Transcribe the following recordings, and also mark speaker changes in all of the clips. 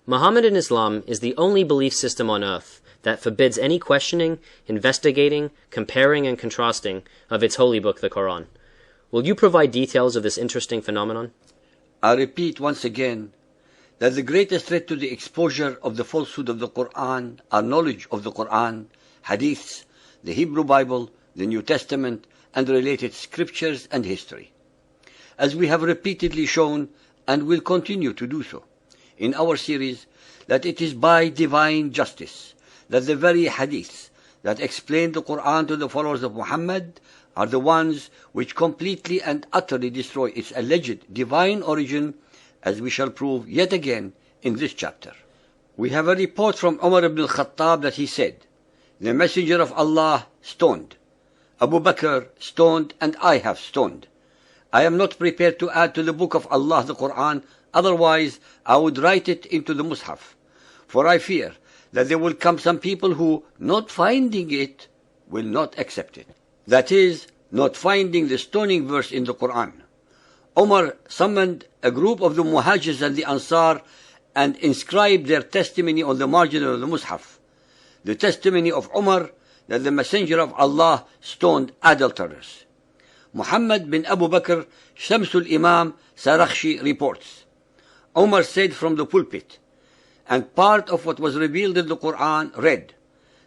Speaker 1: Mohammedan Islam is the only belief system on earth that forbids any questioning, investigating, comparing, and contrasting of its holy book, the Quran. Will you provide details of this interesting phenomenon?
Speaker 2: I repeat once again that the greatest threat to the exposure of the falsehood of the Quran are knowledge of the Quran, hadiths, the Hebrew Bible, the New Testament, and related scriptures and history. As we have repeatedly shown, and will continue to do so, in our series, that it is by divine justice that the very hadiths that explain the Quran to the followers of Muhammad are the ones which completely and utterly destroy its alleged divine origin, as we shall prove yet again in this chapter. We have a report from Umar ibn al-Khattab that he said, "The Messenger of Allah stoned, Abu Bakr stoned, and I have stoned. I am not prepared to add to the book of Allah, the Quran, otherwise I would write it into the Mus'haf, for I fear that there will come some people who, not finding it, will not accept it." That is, not finding the stoning verse in the Quran. Umar summoned a group of the Muhajirs and the Ansar and inscribed their testimony on the margin of the Mus'haf. The testimony of Umar that the Messenger of Allah stoned adulterers. Muhammad bin Abu Bakr, Shamsul Imam Sarakhshi reports, Umar said from the pulpit, and part of what was revealed in the Quran read,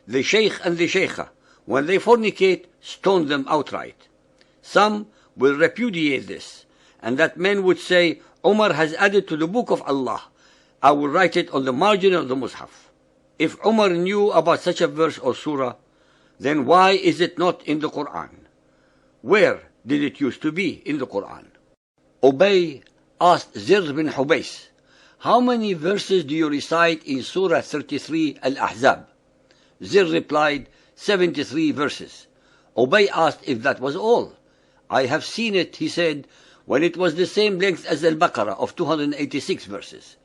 Speaker 2: "The Shaykh and the Shaykha, when they fornicate, stone them outright." Some will repudiate this, and that men would say, Umar has added to the book of Allah. I will write it on the margin of the Mus'haf. If Umar knew about such a verse or surah, then why is it not in the Quran? Where did it used to be in the Quran? Ubay asked Zir bin Hubays, "How many verses do you recite in Surah 33 Al-Ahzab?" Zir replied, 73 verses. Ubay asked if that was all. "I have seen it," he said, "when it was the same length as Al-Baqarah of 286 verses.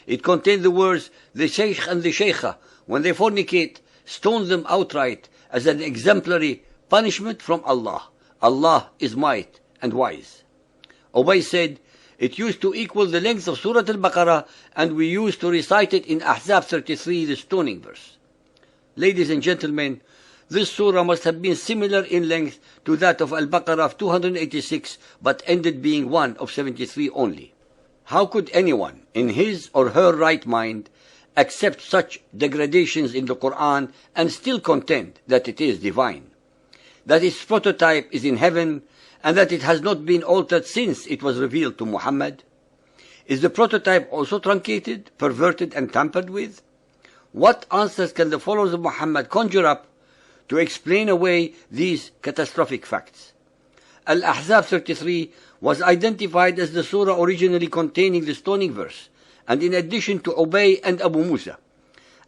Speaker 2: It contained the words, 'The Shaykh and the Shaykha, when they fornicate, stone them outright as an exemplary punishment from Allah. Allah is might and wise.'" Ubay said, "It used to equal the length of Surah Al-Baqarah, and we used to recite it in Ahzab 33, the stoning verse." Ladies and gentlemen, this surah must have been similar in length to that of Al-Baqarah of 286, but ended being one of 73 only. How could anyone, in his or her right mind, accept such degradations in the Quran and still contend that it is divine, that its prototype is in heaven, and that it has not been altered since it was revealed to Muhammad? Is the prototype also truncated, perverted, and tampered with? What answers can the followers of Muhammad conjure up to explain away these catastrophic facts? Al-Ahzab 33 was identified as the surah originally containing the stoning verse, and in addition to Ubay and Abu Musa.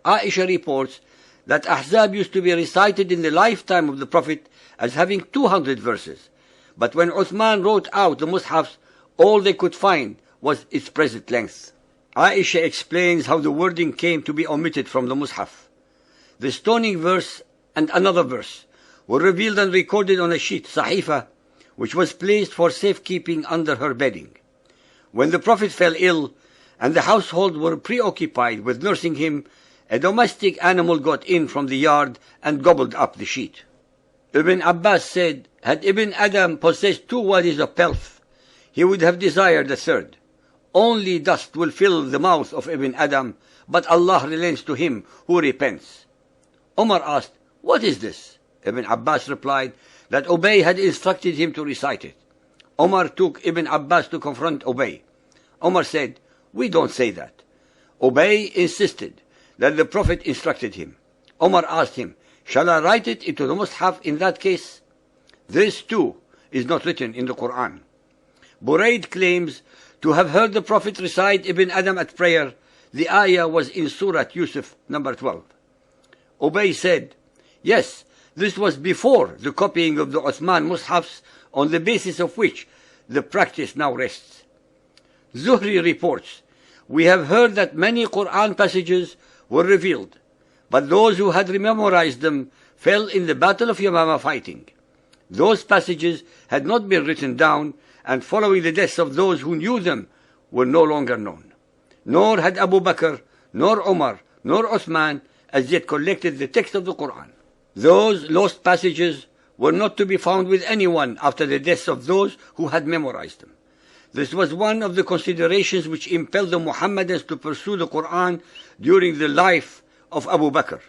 Speaker 2: Aisha reports that Ahzab used to be recited in the lifetime of the Prophet as having 200 verses, but when Uthman wrote out the Mus'hafs, all they could find was its present length. Aisha explains how the wording came to be omitted from the Mus'haf. The stoning verse and another verse were revealed and recorded on a sheet, Sahifa, which was placed for safekeeping under her bedding. When the Prophet fell ill, and the household were preoccupied with nursing him, a domestic animal got in from the yard and gobbled up the sheet. Ibn Abbas said, had Ibn Adam possessed 2 wadis of pelf, he would have desired a third. Only dust will fill the mouth of Ibn Adam, but Allah relents to him who repents. Umar asked, "What is this?" Ibn Abbas replied that Ubay had instructed him to recite it. Umar took Ibn Abbas to confront Ubay. Umar said, "We don't say that." Ubay insisted that the Prophet instructed him. Umar asked him, "Shall I write it into the Mus'haf in that case?" This too is not written in the Quran. Burayd claims to have heard the Prophet recite Ibn Adam at prayer. The ayah was in Surah Yusuf, number 12. Ubay said, "Yes, this was before the copying of the Uthman Mus'hafs, on the basis of which the practice now rests." Zuhri reports, "We have heard that many Quran passages were revealed, but those who had memorized them fell in the battle of Yamama fighting. Those passages had not been written down, and following the deaths of those who knew them were no longer known. Nor had Abu Bakr nor Umar, nor Uthman as yet collected the text of the Quran. Those lost passages were not to be found with anyone after the deaths of those who had memorized them. This was one of the considerations which impelled the Muhammadans to pursue the Quran during the life of Abu Bakr,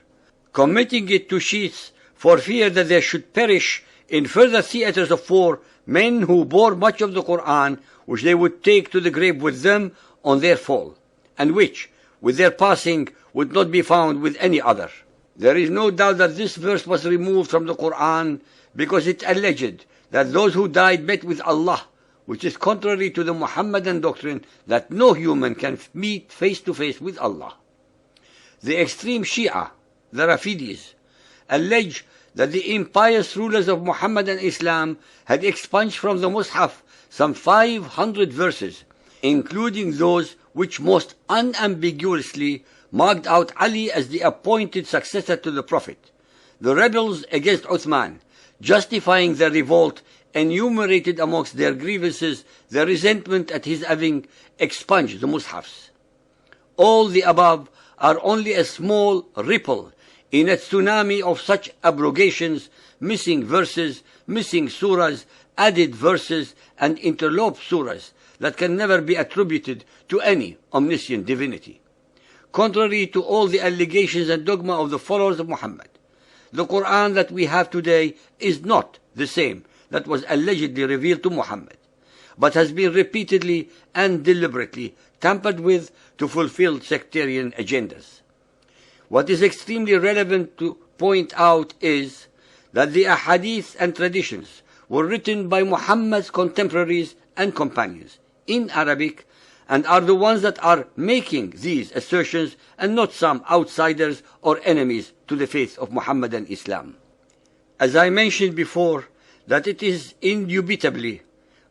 Speaker 2: committing it to sheaths for fear that there should perish in further theaters of war men who bore much of the Quran, which they would take to the grave with them on their fall, and which, with their passing, would not be found with any other. There is no doubt that this verse was removed from the Quran because it alleged that those who died met with Allah, which is contrary to the Muhammadan doctrine that no human can meet face to face with Allah. The extreme Shia, the Rafidis, allege that the impious rulers of Muhammadan Islam had expunged from the Mus'haf some 500 verses, including those which most unambiguously marked out Ali as the appointed successor to the Prophet. The rebels against Uthman, justifying their revolt, enumerated amongst their grievances their resentment at his having expunged the Mus'hafs. All the above are only a small ripple in a tsunami of such abrogations, missing verses, missing surahs, added verses, and interloped surahs that can never be attributed to any omniscient divinity. Contrary to all the allegations and dogma of the followers of Muhammad, the Quran that we have today is not the same that was allegedly revealed to Muhammad, but has been repeatedly and deliberately tampered with to fulfill sectarian agendas. What is extremely relevant to point out is that the ahadith and traditions were written by Muhammad's contemporaries and companions in Arabic, and are the ones that are making these assertions, and not some outsiders or enemies to the faith of Muhammadan Islam. As I mentioned before, that it is indubitably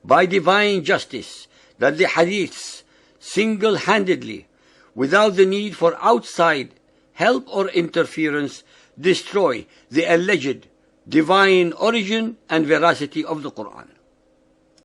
Speaker 2: by divine justice that the hadiths single-handedly, without the need for outside help or interference, destroy the alleged divine origin and veracity of the Quran.